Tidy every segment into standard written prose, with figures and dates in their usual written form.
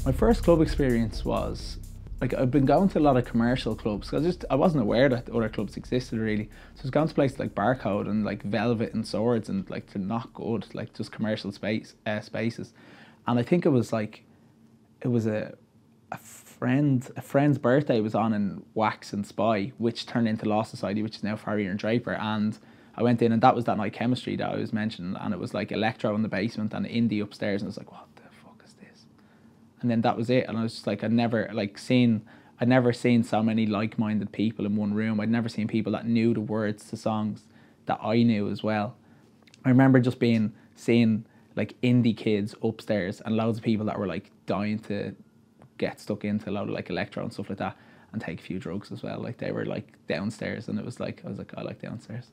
My first club experience was, like, I've been going to a lot of commercial clubs because I wasn't aware that other clubs existed really. So I was going to places like Barcode and like Velvet and Swords, and like they're not good, like just commercial spaces. And I think it was like, it was a friend's birthday was on in Wax and Spy, which turned into Law Society, which is now Farrier and Draper. And I went in, and that was that night chemistry that I was mentioning, and it was like electro in the basement and indie upstairs, and I was like, what the fuck is this? And then that was it, and I was just like, I'd never seen so many like-minded people in one room. I'd never seen people that knew the words to songs that I knew as well. I remember just seeing like indie kids upstairs and loads of people that were like dying to get stuck into a lot of like electro and stuff like that, and take a few drugs as well. Like they were like downstairs, and it was like, I was like, I like downstairs.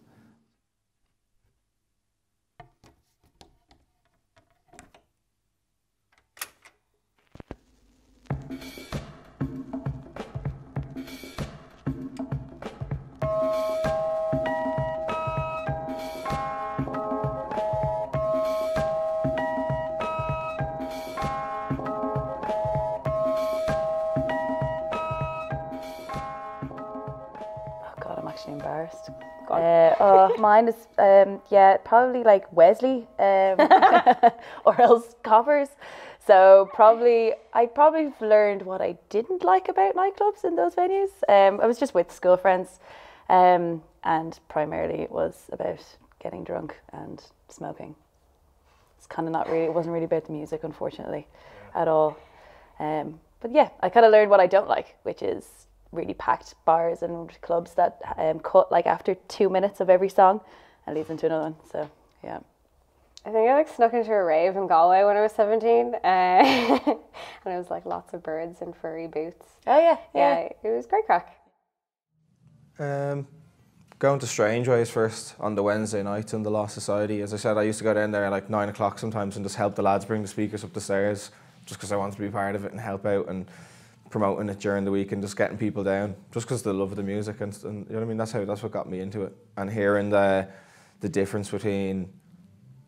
Embarrassed. Mine is yeah, probably like Wesley or else Coppers. So I probably learned what I didn't like about nightclubs in those venues. I was just with school friends, and primarily it was about getting drunk and smoking. It's kind of not really, it wasn't really about the music, unfortunately, at all. But yeah, I kind of learned what I don't like, which is really packed bars and clubs that cut like after 2 minutes of every song and leads into another one. So yeah, I think I like snuck into a rave in Galway when I was 17, and it was like lots of birds and furry boots. Oh yeah, it was great crack. Going to Strange Ways first on the Wednesday night in the Law Society. As I said, I used to go down there at like 9 o'clock sometimes and just help the lads bring the speakers up the stairs, just because I wanted to be part of it and help out and promoting it during the week and just getting people down, just because of the love of the music, and you know what I mean. That's what got me into it, and hearing the difference between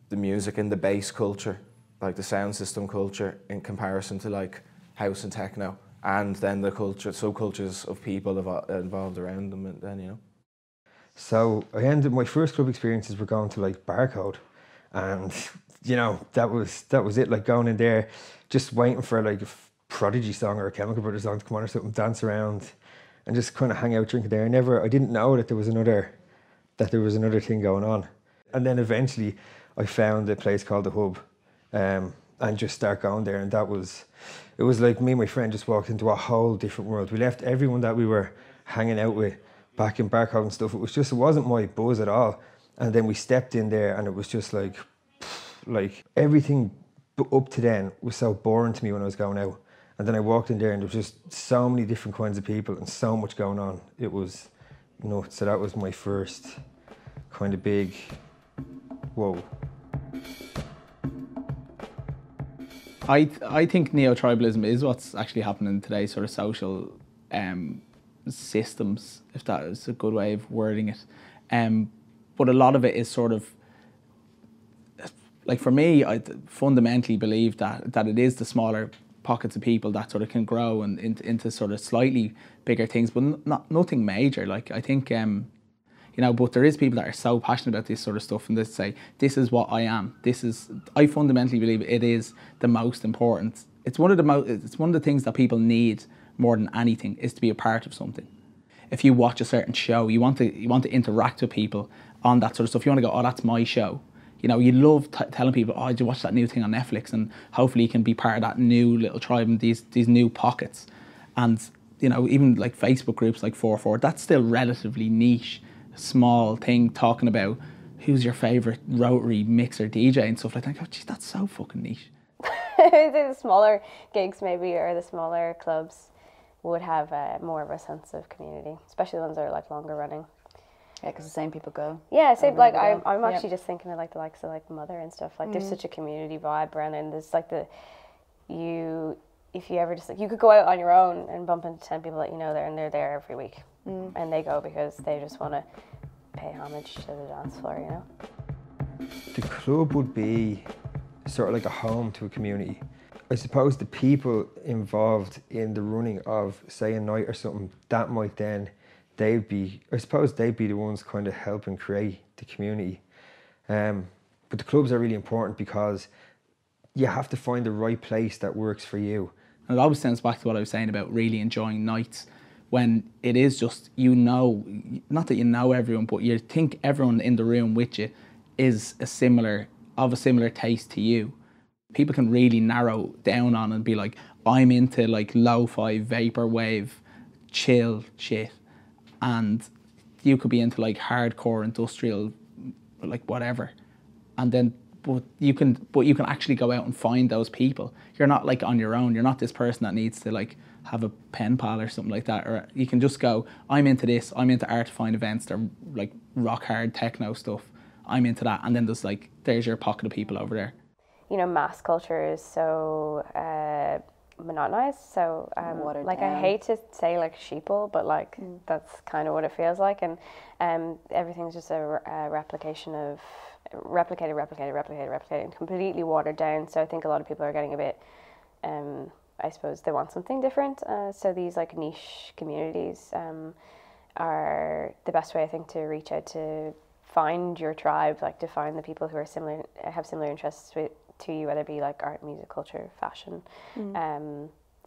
the music and the bass culture, like the sound system culture, in comparison to like house and techno, and then the subcultures of people involved around them, and then, you know. So I ended my first club experiences were going to like Barcode, and you know, that was it. Like going in there, just waiting for like Prodigy song or a Chemical Brothers song to come on or something, dance around and just kind of hang out drinking there. I didn't know that there was another thing going on. And then eventually I found a place called The Hub, and just start going there, and it was like me and my friend just walked into a whole different world. We left everyone that we were hanging out with back in Barcode and stuff. It wasn't my buzz at all. And then we stepped in there, and it was just like everything up to then was so boring to me when I was going out. And then I walked in there, and there was just so many different kinds of people and so much going on. It was nuts. So that was my first kind of big whoa. I think neo-tribalism is what's actually happening in today's sort of social systems, if that is a good way of wording it. But a lot of it is sort of, like for me, I fundamentally believe that it is the smaller pockets of people that sort of can grow and into sort of slightly bigger things, but nothing major. Like I think, you know, but there is people that are so passionate about this sort of stuff, and they say, this is what I am. I fundamentally believe it is the most important. It's one of the things that people need more than anything, is to be a part of something. If you watch a certain show, you want to interact with people on that sort of stuff. You want to go, oh, that's my show. You know, you love telling people, oh, did you watch that new thing on Netflix? And hopefully you can be part of that new little tribe and these new pockets. And, you know, even like Facebook groups like 4-4, that's still relatively niche, small thing, talking about who's your favourite rotary mixer DJ and stuff like that. I go, geez, that's so fucking niche. The smaller gigs maybe, or the smaller clubs, would have more of a sense of community, especially the ones that are like longer running. Yeah, because the same people go. Yeah, same. Like I'm actually just thinking of like the likes of like Mother and stuff. Like there's such a community vibe around it, and there's like if you ever just like, you could go out on your own and bump into 10 people that you know there, and they're there every week, and they go because they just want to pay homage to the dance floor, you know. The club would be sort of like a home to a community. I suppose the people involved in the running of, say, a night or something, that might then, I suppose they'd be the ones kind of helping create the community. But the clubs are really important because you have to find the right place that works for you. And it always stems back to what I was saying about really enjoying nights when it is just, you know, not that you know everyone, but you think everyone in the room with you is of a similar taste to you. People can really narrow down on and be like, I'm into like lo-fi, vaporwave, chill shit. And you could be into like hardcore, industrial, like whatever. And then, but you can actually go out and find those people. You're not like on your own. You're not this person that needs to like have a pen pal or something like that. Or you can just go, I'm into this. I'm into Artifine events. They're like rock hard techno stuff. I'm into that. And then there's your pocket of people over there. You know, mass culture is so monotonized. So like I hate to say like sheeple, but like that's kind of what it feels like. And everything's just a replication of replicated, completely watered down. So I think a lot of people are getting a bit, I suppose they want something different. So these like niche communities are the best way, I think, to reach out to find your tribe, like to find the people who are have similar interests to you, whether it be like art, music, culture, fashion.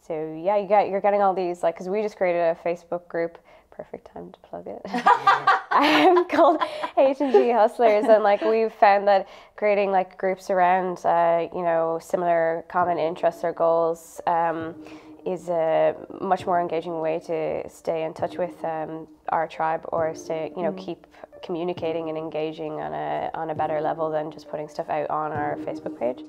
So yeah, you're getting all these, like, because we just created a Facebook group, perfect time to plug it, called H&G Hustlers, and like we've found that creating like groups around you know, similar common interests or goals is a much more engaging way to stay in touch with our tribe, or stay, you know, keep communicating and engaging on a better level than just putting stuff out on our Facebook page.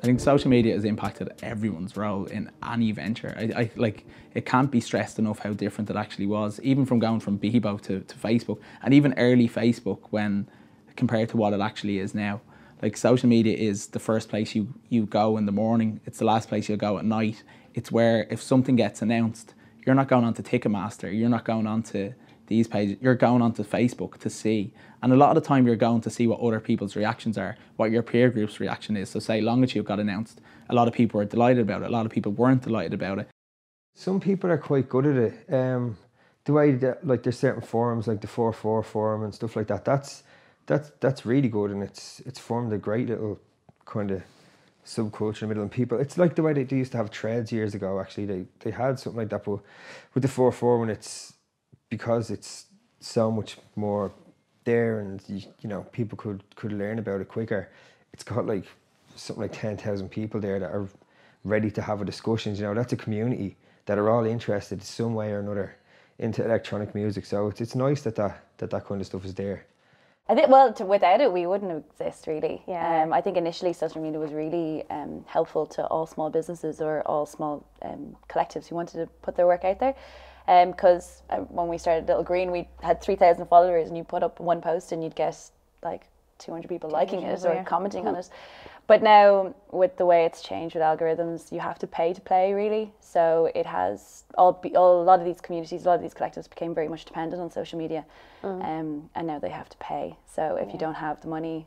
I think social media has impacted everyone's role in any venture. I like, it can't be stressed enough how different it actually was, even from going from Bebo to Facebook, and even early Facebook when compared to what it actually is now. Like, social media is the first place you go in the morning. It's the last place you'll go at night. It's where if something gets announced, you're not going on to Ticketmaster, you're not going on to these pages, you're going on to Facebook to see. And a lot of the time you're going to see what other people's reactions are, what your peer group's reaction is. So say Longitude got announced, a lot of people were delighted about it, a lot of people weren't delighted about it. Some people are quite good at it. The way that, like, there's certain forums like the 4-4 forum and stuff like that, that's really good, and it's formed a great little kind of subculture in the middle. And people, it's like the way they used to have threads years ago. Actually, they had something like that, but with the 4-4, when it's, because it's so much more there, and you know, people could learn about it quicker. It's got like something like 10,000 people there that are ready to have a discussion. You know, that's a community that are all interested in some way or another into electronic music. So it's nice that kind of stuff is there. I think, well, without it, we wouldn't exist, really. Yeah. I think initially social media was really helpful to all small businesses or all small collectives who wanted to put their work out there. Because when we started Little Green, we had 3,000 followers, and you put up one post and you'd get like 200 people liking it or commenting on it. But now, with the way it's changed with algorithms, you have to pay to play, really. So it has a lot of these communities, a lot of these collectives became very much dependent on social media, and now they have to pay. So if you don't have the money,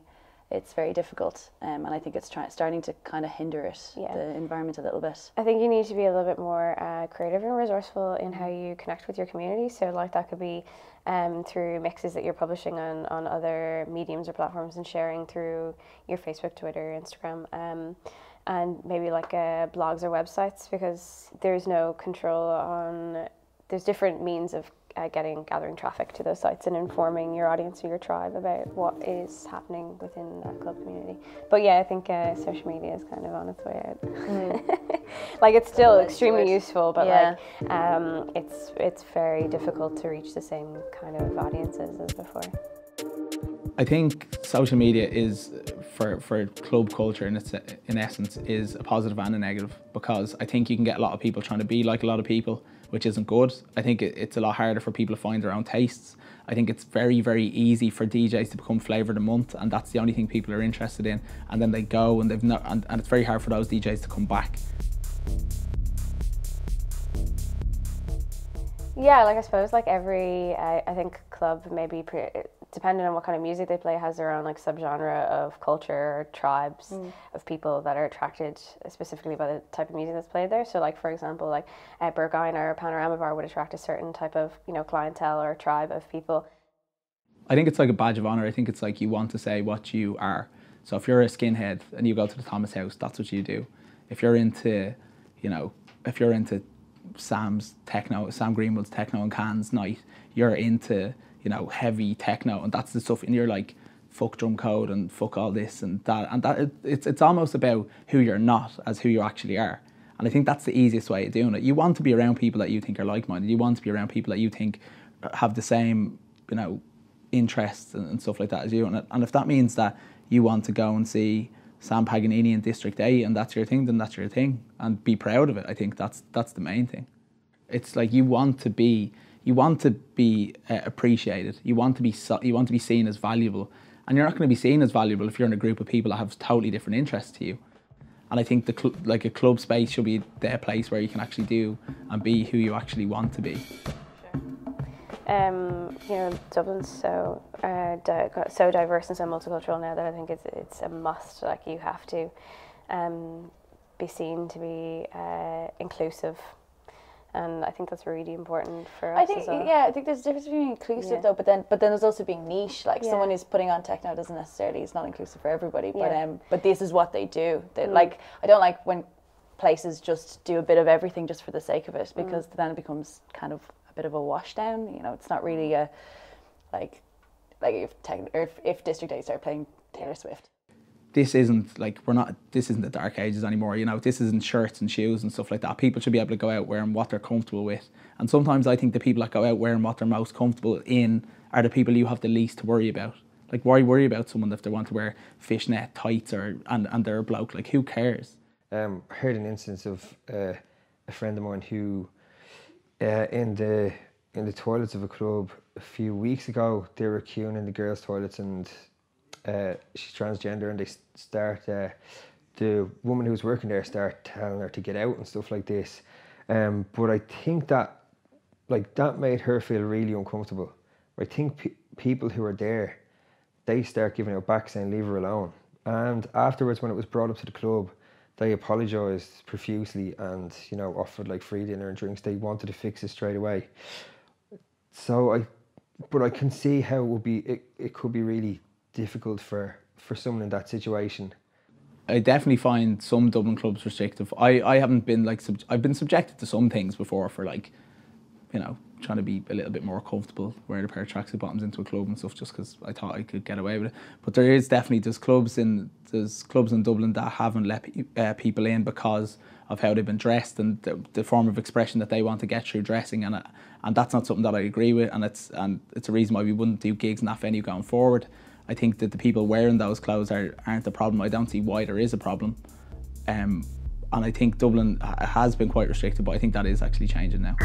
it's very difficult, and I think it's starting to kind of hinder the environment a little bit. I think you need to be a little bit more creative and resourceful in how you connect with your community. So like that could be through mixes that you're publishing on other mediums or platforms and sharing through your Facebook, Twitter, Instagram, and maybe like blogs or websites, because there's no control on, there's different means of gathering traffic to those sites and informing your audience or your tribe about what is happening within that club community. But yeah, I think social media is kind of on its way out. Like, it's still extremely useful, but like it's very difficult to reach the same kind of audiences as before. I think social media is, for club culture in essence, is a positive and a negative, because I think you can get a lot of people trying to be like a lot of people, which isn't good. I think it's a lot harder for people to find their own tastes. I think it's very, very easy for DJs to become flavour of the month, and that's the only thing people are interested in. And then they go and and it's very hard for those DJs to come back. Yeah, like I suppose like every I think club maybe depending on what kind of music they play has their own like subgenre of culture or tribes of people that are attracted specifically by the type of music that's played there. So like for example like Burgoyne or Panorama Bar would attract a certain type of clientele or tribe of people. I think it's like a badge of honour. I think it's like you want to say what you are. So if you're a skinhead and you go to the Thomas House, that's what you do. If you're into, if you're into Sam Greenwood's techno and cans night, you're into, heavy techno, and that's the stuff, and you're like, fuck drum code and fuck all this and that, it's almost about who you're not as who you actually are. And I think that's the easiest way of doing it. You want to be around people that you think are like-minded. You want to be around people that you think have the same, interests and stuff like that as you. And if that means that you want to go and see Sam Paganini in District 8 and that's your thing, then that's your thing, and be proud of it. I think that's the main thing. It's like you want to be appreciated. You want to be seen as valuable, and you're not going to be seen as valuable if you're in a group of people that have totally different interests to you. And I think like a club space should be the place where you can actually do and be who you actually want to be. Dublin's so diverse and so multicultural now that I think it's a must. Like you have to be seen to be inclusive, and I think that's really important for us. I think there's a difference between inclusive though, but then there's also being niche. Like someone who's putting on techno doesn't necessarily, it's not inclusive for everybody. But this is what they do. Like I don't like when places just do a bit of everything just for the sake of it, because then it becomes kind of bit of a washdown. It's not really a like if District 8 start playing Taylor Swift. This isn't the dark ages anymore. This isn't shirts and shoes and stuff like that. People should be able to go out wearing what they're comfortable with. And sometimes I think the people that go out wearing what they're most comfortable in are the people you have the least to worry about. Like, why worry about someone if they want to wear fishnet tights and they're a bloke? Like, who cares? I heard an instance of a friend of mine who in the toilets of a club a few weeks ago, they were queuing in the girls' toilets, and she's transgender, and they start the woman who was working there start telling her to get out and stuff like this. But I think that made her feel really uncomfortable. I think people who are there, they start giving out back saying leave her alone. And afterwards, when it was brought up to the club, they apologised profusely and, offered like free dinner and drinks. They wanted to fix it straight away. So I can see how it could be really difficult for someone in that situation. I definitely find some Dublin clubs restrictive. I haven't been I've been subjected to some things before for trying to be a little bit more comfortable wearing a pair of tracksuit bottoms into a club and stuff, just because I thought I could get away with it. But there's clubs in Dublin that haven't let people in because of how they've been dressed and the form of expression that they want to get through dressing, and that's not something that I agree with, and it's a reason why we wouldn't do gigs in that venue going forward. I think that the people wearing those clothes aren't the problem. I don't see why there is a problem. And I think Dublin has been quite restricted, but I think that is actually changing now.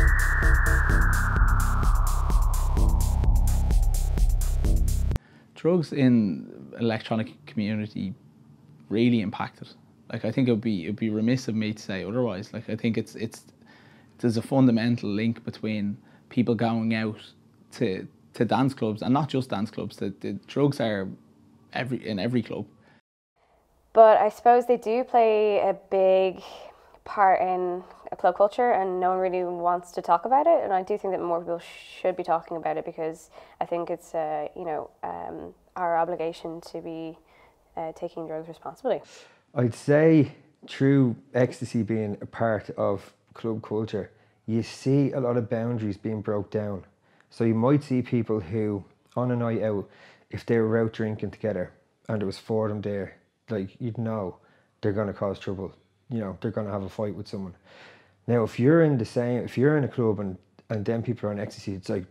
Drugs in electronic community really impacted. Like, I think it'd be remiss of me to say otherwise. Like, I think there's a fundamental link between people going out to dance clubs, and not just dance clubs. The drugs are in every club. But I suppose they do play a big part in a club culture, and no one really wants to talk about it. And I do think that more people should be talking about it, because I think it's our obligation to be taking drugs responsibly. I'd say through ecstasy being a part of club culture, you see a lot of boundaries being broke down. So you might see people who, on a night out, if they were out drinking together and there was four of them there, like, you'd know they're going to cause trouble. They're going to have a fight with someone. Now, if you're in a club and then people are on ecstasy, it's like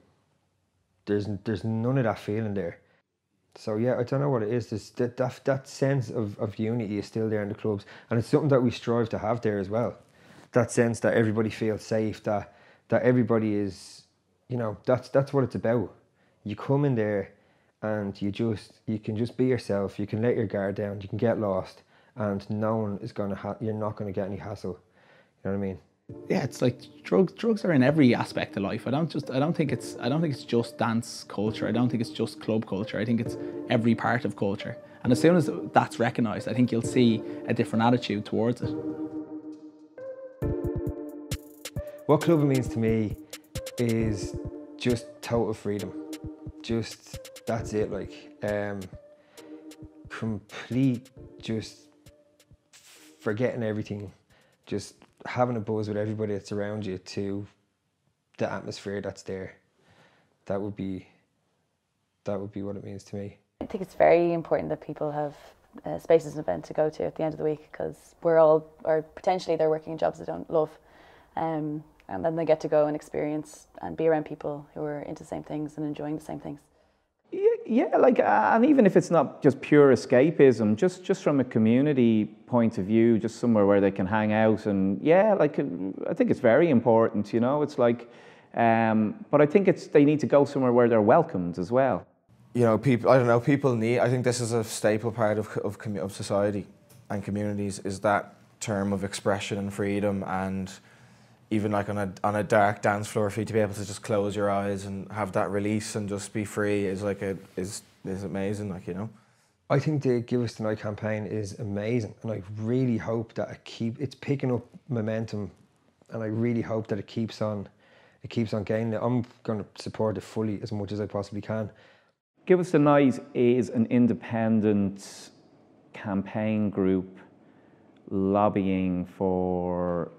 there's none of that feeling there. So yeah, I don't know what it is. That sense of unity is still there in the clubs, and it's something that we strive to have there as well. That sense that everybody feels safe, that everybody is, that's what it's about. You come in there and you can just be yourself. You can let your guard down. You can get lost, and no one is you're not going to get any hassle. You know what I mean? Yeah, it's like drugs are in every aspect of life. I don't think it's just dance culture. I don't think it's just club culture. I think it's every part of culture. And as soon as that's recognised, I think you'll see a different attitude towards it. What clubbing means to me is just total freedom. Just, that's it, like, complete, just forgetting everything, just having a buzz with everybody that's around you to the atmosphere that's there. That would be what it means to me. I think it's very important that people have spaces and events to go to at the end of the week, because we're all, or potentially they're working in jobs they don't love, and then they get to go and experience and be around people who are into the same things and enjoying the same things. Yeah, like, and even if it's not just pure escapism, just from a community point of view, just somewhere where they can hang out, and yeah, like, I think it's very important, you know. It's like, but I think they need to go somewhere where they're welcomed as well. You know, people need, I think this is a staple part of society and communities, is that term of expression and freedom, and even like on a dark dance floor, for you to be able to just close your eyes and have that release and just be free is like is amazing, like, you know. I think the Give Us Tonight campaign is amazing, and I really hope that it's picking up momentum, and I really hope that it keeps on gaining it. I'm going to support it fully as much as I possibly can. Give Us Tonight is an independent campaign group lobbying for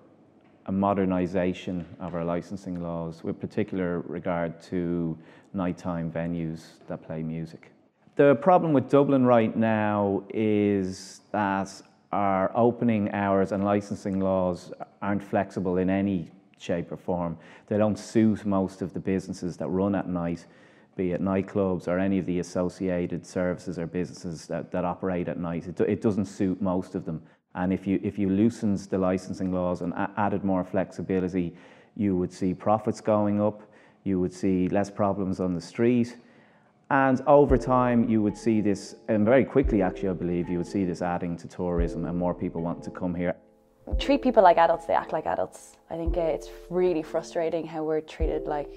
a modernisation of our licensing laws, with particular regard to nighttime venues that play music. The problem with Dublin right now is that our opening hours and licensing laws aren't flexible in any shape or form. They don't suit most of the businesses that run at night, be it nightclubs or any of the associated services or businesses that operate at night. It doesn't suit most of them. And if you loosened the licensing laws and added more flexibility, you would see profits going up, you would see less problems on the street, and over time you would see this, and very quickly actually I believe, you would see this adding to tourism and more people wanting to come here. Treat people like adults, they act like adults. I think it's really frustrating how we're treated like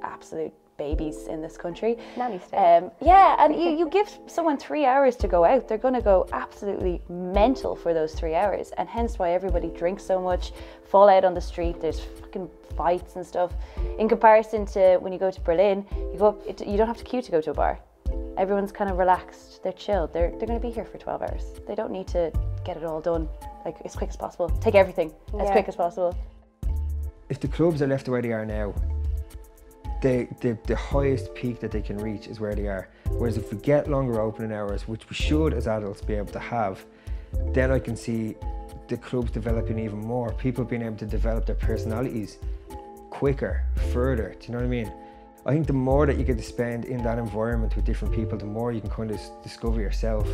absolute babies in this country. Nanny state. Yeah, and you give someone 3 hours to go out, they're going to go absolutely mental for those 3 hours, and hence why everybody drinks so much, fall out on the street, there's fucking fights and stuff. In comparison to when you go to Berlin, you go up, you don't have to queue to go to a bar. Everyone's kind of relaxed, they're chilled, they're going to be here for 12 hours. They don't need to get it all done like as quick as possible. Take everything as quick as possible. If the clubs are left the way they are now, the highest peak that they can reach is where they are. Whereas if we get longer opening hours, which we should as adults be able to have, then I can see the clubs developing even more, people being able to develop their personalities quicker, further, do you know what I mean? I think the more that you get to spend in that environment with different people, the more you can kind of discover yourself.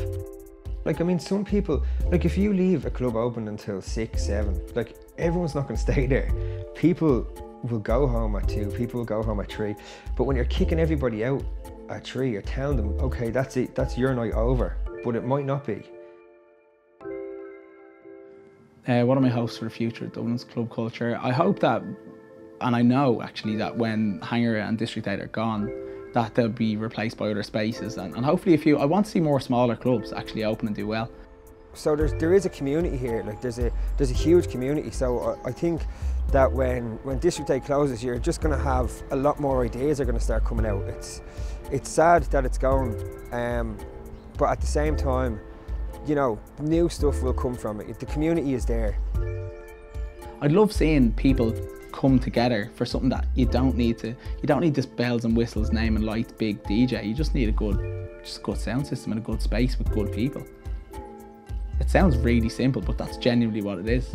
Like, I mean, some people, like if you leave a club open until 6, 7, like everyone's not going to stay there. People will go home at 2, people will go home at 3, but when you're kicking everybody out at 3, you're telling them, okay, that's it, that's your night over, but it might not be. What are my hopes for the future of Dublin's club culture? I hope that, and I know actually, that when Hangar and District 8 are gone, that they'll be replaced by other spaces, and hopefully I want to see more smaller clubs actually open and do well. So there is a community here, like there's a huge community, so I think that when District 8 closes, you're just going to have a lot more ideas are going to start coming out. It's sad that it's gone, but at the same time, you know, new stuff will come from it. The community is there. I'd love seeing people come together for something that you don't need this bells and whistles, name and lights, big DJ. You just need a good sound system and a good space with good people. It sounds really simple, but that's genuinely what it is.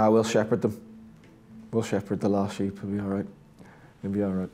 We'll shepherd them. We'll shepherd the lost sheep. It'll be all right. It'll be all right.